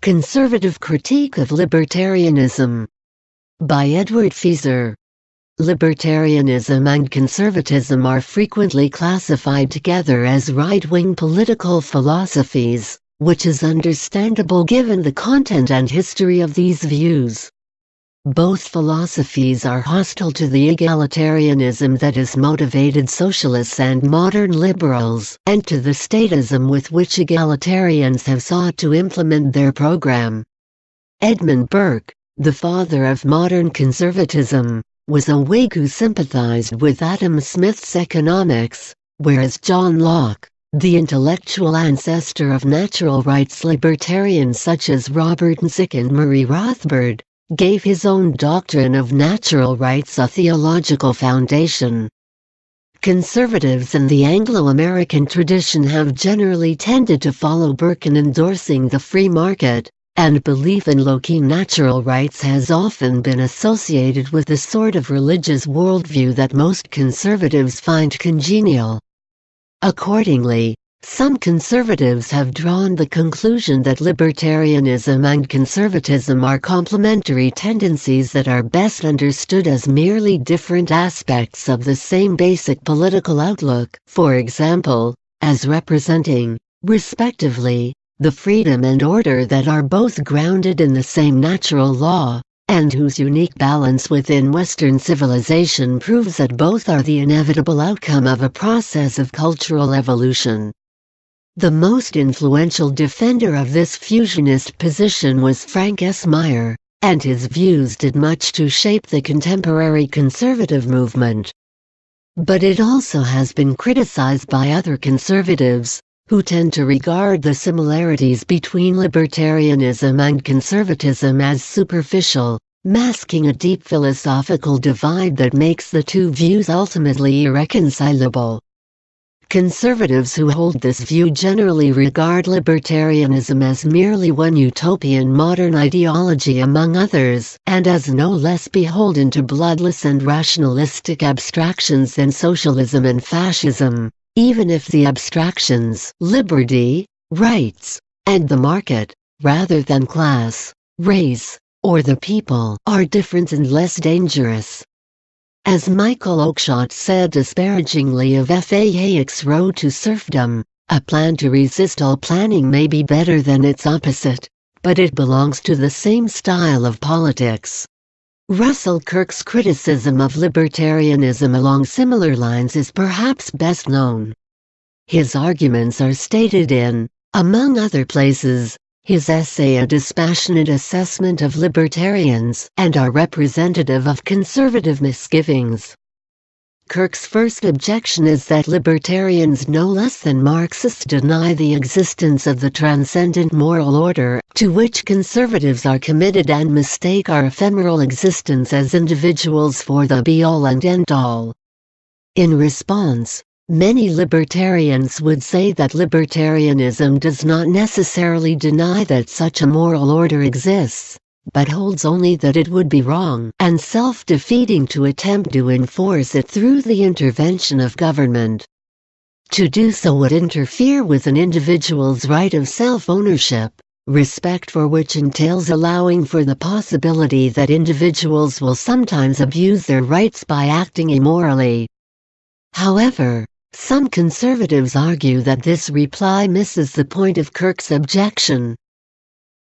Conservative Critique of Libertarianism by Edward Feser. Libertarianism and conservatism are frequently classified together as right-wing political philosophies, which is understandable given the content and history of these views. Both philosophies are hostile to the egalitarianism that has motivated socialists and modern liberals, and to the statism with which egalitarians have sought to implement their program. Edmund Burke, the father of modern conservatism, was a Whig who sympathized with Adam Smith's economics, whereas John Locke, the intellectual ancestor of natural rights libertarians such as Robert Nozick and Murray Rothbard, gave his own doctrine of natural rights a theological foundation. Conservatives in the Anglo-American tradition have generally tended to follow Burke in endorsing the free market, and belief in low-key natural rights has often been associated with the sort of religious worldview that most conservatives find congenial. Accordingly, some conservatives have drawn the conclusion that libertarianism and conservatism are complementary tendencies that are best understood as merely different aspects of the same basic political outlook, for example, as representing, respectively, the freedom and order that are both grounded in the same natural law, and whose unique balance within Western civilization proves that both are the inevitable outcome of a process of cultural evolution. The most influential defender of this fusionist position was Frank S. Meyer, and his views did much to shape the contemporary conservative movement. But it also has been criticized by other conservatives, who tend to regard the similarities between libertarianism and conservatism as superficial, masking a deep philosophical divide that makes the two views ultimately irreconcilable. Conservatives who hold this view generally regard libertarianism as merely one utopian modern ideology among others, and as no less beholden to bloodless and rationalistic abstractions than socialism and fascism, even if the abstractions, liberty, rights, and the market, rather than class, race, or the people, are different and less dangerous. As Michael Oakeshott said disparagingly of F.A. Hayek's Road to Serfdom, a plan to resist all planning may be better than its opposite, but it belongs to the same style of politics. Russell Kirk's criticism of libertarianism along similar lines is perhaps best known. His arguments are stated in, among other places, his essay A Dispassionate Assessment of Libertarians, and are representative of conservative misgivings. Kirk's first objection is that libertarians no less than Marxists deny the existence of the transcendent moral order, to which conservatives are committed, and mistake our ephemeral existence as individuals for the be-all and end-all. In response, many libertarians would say that libertarianism does not necessarily deny that such a moral order exists, but holds only that it would be wrong and self-defeating to attempt to enforce it through the intervention of government. To do so would interfere with an individual's right of self-ownership, respect for which entails allowing for the possibility that individuals will sometimes abuse their rights by acting immorally. However, some conservatives argue that this reply misses the point of Kirk's objection.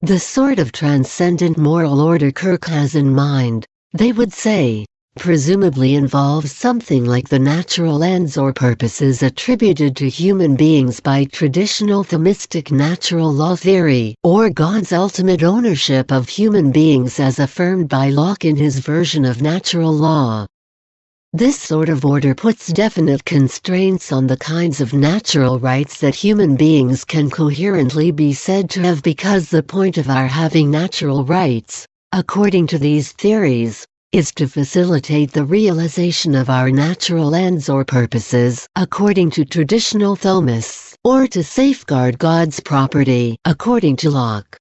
The sort of transcendent moral order Kirk has in mind, they would say, presumably involves something like the natural ends or purposes attributed to human beings by traditional theistic natural law theory, or God's ultimate ownership of human beings as affirmed by Locke in his version of natural law. This sort of order puts definite constraints on the kinds of natural rights that human beings can coherently be said to have, because the point of our having natural rights, according to these theories, is to facilitate the realization of our natural ends or purposes, according to traditional themists, or to safeguard God's property, according to Locke.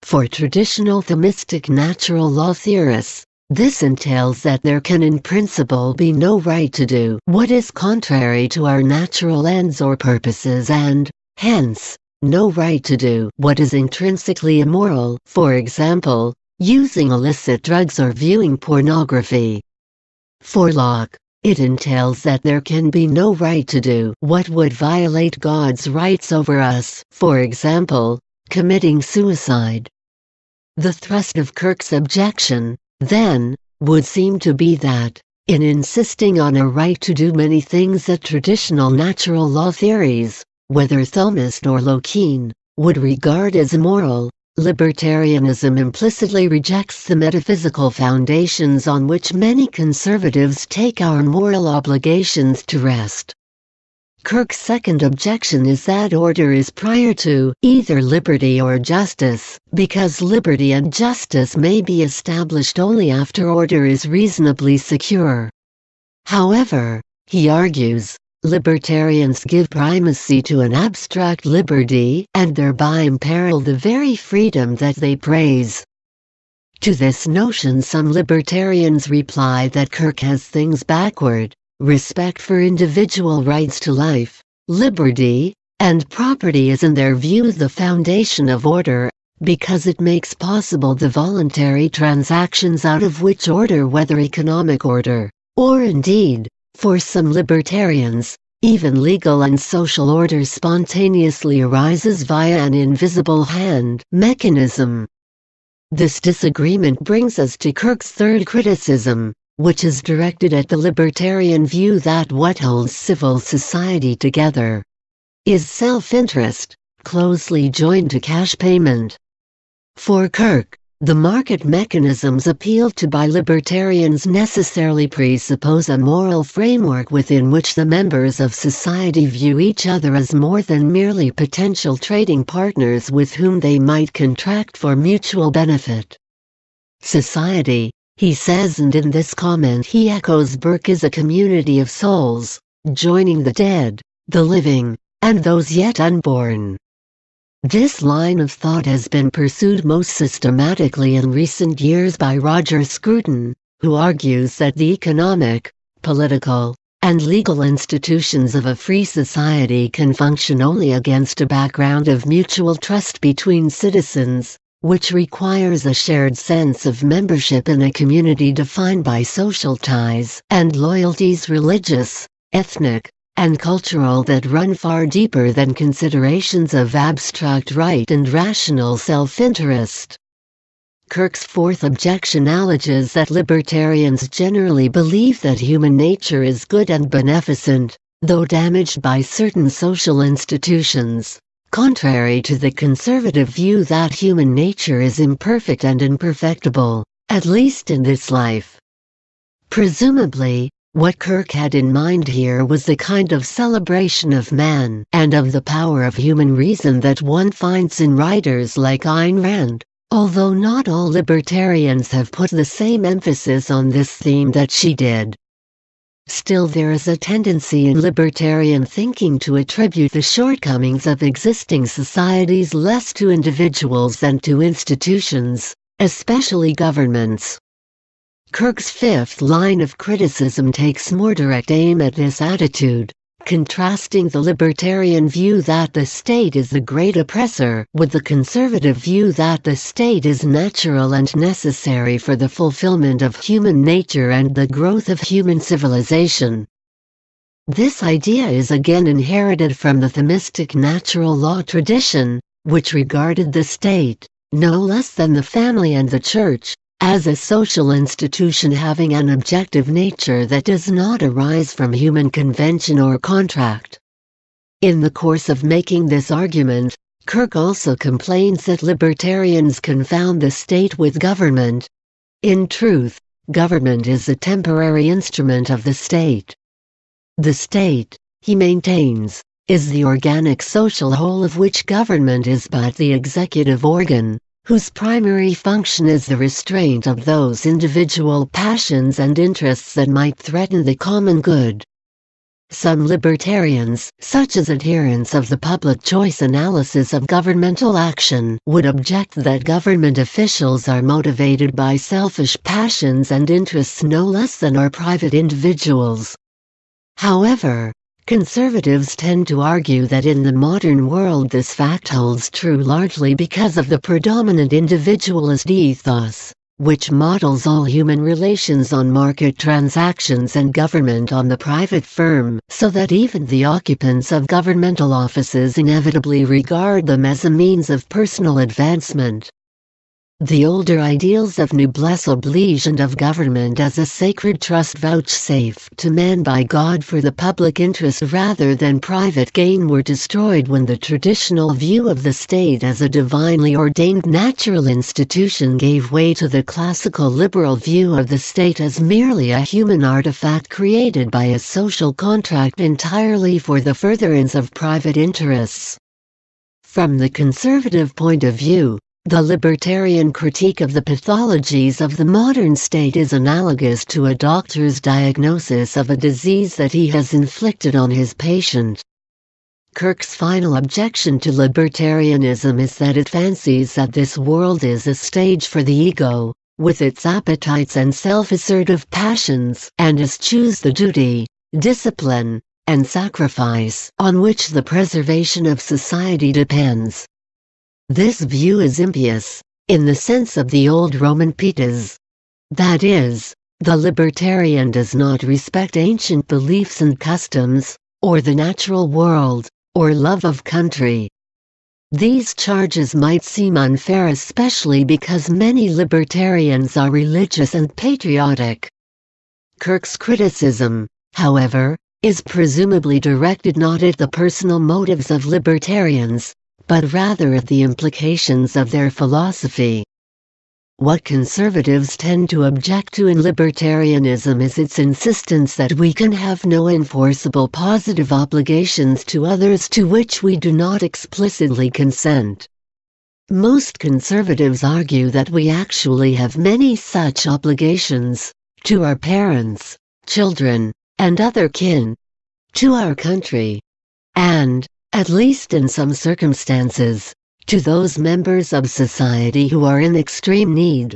For traditional theistic natural law theorists, this entails that there can in principle be no right to do what is contrary to our natural ends or purposes, and, hence, no right to do what is intrinsically immoral, for example, using illicit drugs or viewing pornography. For Locke, it entails that there can be no right to do what would violate God's rights over us, for example, committing suicide. The thrust of Kirk's objection, then, would seem to be that, in insisting on a right to do many things that traditional natural law theories, whether Thomist or Lockean, would regard as immoral, libertarianism implicitly rejects the metaphysical foundations on which many conservatives take our moral obligations to rest. Kirk's second objection is that order is prior to either liberty or justice, because liberty and justice may be established only after order is reasonably secure. However, he argues, libertarians give primacy to an abstract liberty and thereby imperil the very freedom that they praise. To this notion some libertarians reply that Kirk has things backward. Respect for individual rights to life, liberty, and property is in their view the foundation of order, because it makes possible the voluntary transactions out of which order, whether economic order, or indeed, for some libertarians, even legal and social order spontaneously arises via an invisible hand mechanism. This disagreement brings us to Kirk's third criticism, which is directed at the libertarian view that what holds civil society together is self-interest, closely joined to cash payment. For Kirk, the market mechanisms appealed to by libertarians necessarily presuppose a moral framework within which the members of society view each other as more than merely potential trading partners with whom they might contract for mutual benefit. Society, he says, and in this comment he echoes Burke, is a community of souls, joining the dead, the living, and those yet unborn. This line of thought has been pursued most systematically in recent years by Roger Scruton, who argues that the economic, political, and legal institutions of a free society can function only against a background of mutual trust between citizens, which requires a shared sense of membership in a community defined by social ties and loyalties religious, ethnic, and cultural that run far deeper than considerations of abstract right and rational self-interest. Kirk's fourth objection alleges that libertarians generally believe that human nature is good and beneficent, though damaged by certain social institutions, contrary to the conservative view that human nature is imperfect and imperfectible, at least in this life. Presumably, what Kirk had in mind here was the kind of celebration of man and of the power of human reason that one finds in writers like Ayn Rand, although not all libertarians have put the same emphasis on this theme that she did. Still, there is a tendency in libertarian thinking to attribute the shortcomings of existing societies less to individuals than to institutions, especially governments. Kirk's fifth line of criticism takes more direct aim at this attitude, contrasting the libertarian view that the state is the great oppressor with the conservative view that the state is natural and necessary for the fulfillment of human nature and the growth of human civilization. This idea is again inherited from the Thomistic natural law tradition, which regarded the state, no less than the family and the church, as a social institution having an objective nature that does not arise from human convention or contract. In the course of making this argument, Kirk also complains that libertarians confound the state with government. In truth, government is a temporary instrument of the state. The state, he maintains, is the organic social whole of which government is but the executive organ, whose primary function is the restraint of those individual passions and interests that might threaten the common good. Some libertarians, such as adherents of the public choice analysis of governmental action, would object that government officials are motivated by selfish passions and interests no less than are private individuals. However, Conservatives tend to argue that in the modern world this fact holds true largely because of the predominant individualist ethos, which models all human relations on market transactions and government on the private firm, so that even the occupants of governmental offices inevitably regard them as a means of personal advancement. The older ideals of noblesse oblige and of government as a sacred trust vouchsafed to man by God for the public interest rather than private gain were destroyed when the traditional view of the state as a divinely ordained natural institution gave way to the classical liberal view of the state as merely a human artifact created by a social contract entirely for the furtherance of private interests. From the conservative point of view, the libertarian critique of the pathologies of the modern state is analogous to a doctor's diagnosis of a disease that he has inflicted on his patient. Kirk's final objection to libertarianism is that it fancies that this world is a stage for the ego, with its appetites and self-assertive passions, and eschews the duty, discipline, and sacrifice on which the preservation of society depends. This view is impious, in the sense of the old Roman pietas. That is, the libertarian does not respect ancient beliefs and customs, or the natural world, or love of country. These charges might seem unfair especially because many libertarians are religious and patriotic. Kirk's criticism, however, is presumably directed not at the personal motives of libertarians, but rather at the implications of their philosophy. What conservatives tend to object to in libertarianism is its insistence that we can have no enforceable positive obligations to others to which we do not explicitly consent. Most conservatives argue that we actually have many such obligations, to our parents, children, and other kin, to our country, and, at least in some circumstances, to those members of society who are in extreme need.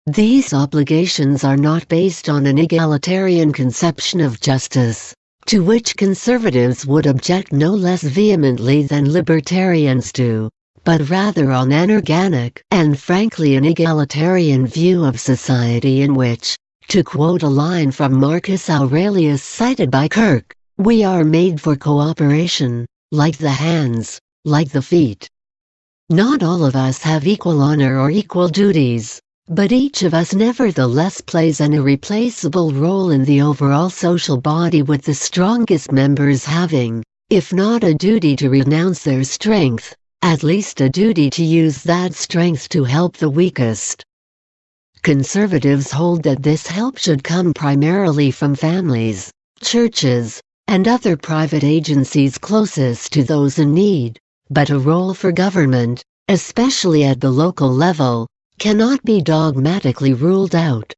These obligations are not based on an egalitarian conception of justice, to which conservatives would object no less vehemently than libertarians do, but rather on an organic and frankly an egalitarian view of society in which, to quote a line from Marcus Aurelius cited by Kirk, we are made for cooperation, like the hands, like the feet. Not all of us have equal honor or equal duties, but each of us nevertheless plays an irreplaceable role in the overall social body, with the strongest members having, if not a duty to renounce their strength, at least a duty to use that strength to help the weakest. Conservatives hold that this help should come primarily from families, churches, and other private agencies closest to those in need, but a role for government, especially at the local level, cannot be dogmatically ruled out.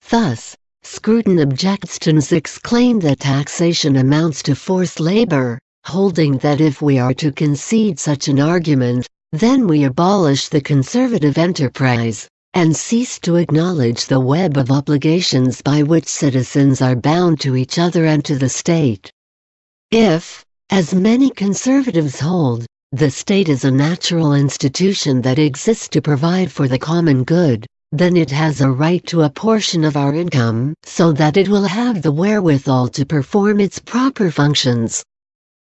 Thus, Scruton objects to Nozick's claim that taxation amounts to forced labor, holding that if we are to concede such an argument, then we abolish the conservative enterprise, and cease to acknowledge the web of obligations by which citizens are bound to each other and to the state. If, as many conservatives hold, the state is a natural institution that exists to provide for the common good, then it has a right to a portion of our income so that it will have the wherewithal to perform its proper functions.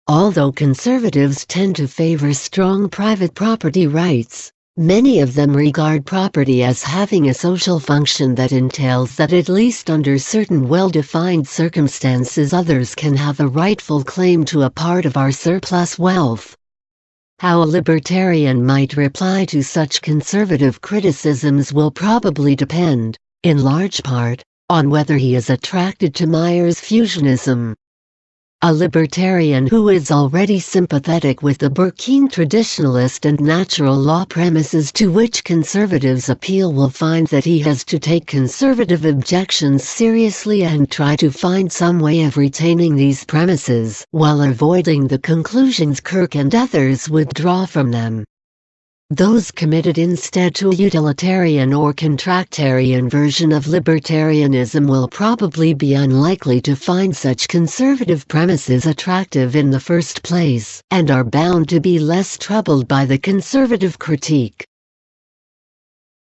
Although conservatives tend to favor strong private property rights, many of them regard property as having a social function that entails that at least under certain well-defined circumstances others can have a rightful claim to a part of our surplus wealth. How a libertarian might reply to such conservative criticisms will probably depend, in large part, on whether he is attracted to Meyer's fusionism. A libertarian who is already sympathetic with the Burkean traditionalist and natural law premises to which conservatives appeal will find that he has to take conservative objections seriously and try to find some way of retaining these premises while avoiding the conclusions Kirk and others would draw from them. Those committed instead to a utilitarian or contractarian version of libertarianism will probably be unlikely to find such conservative premises attractive in the first place, and are bound to be less troubled by the conservative critique.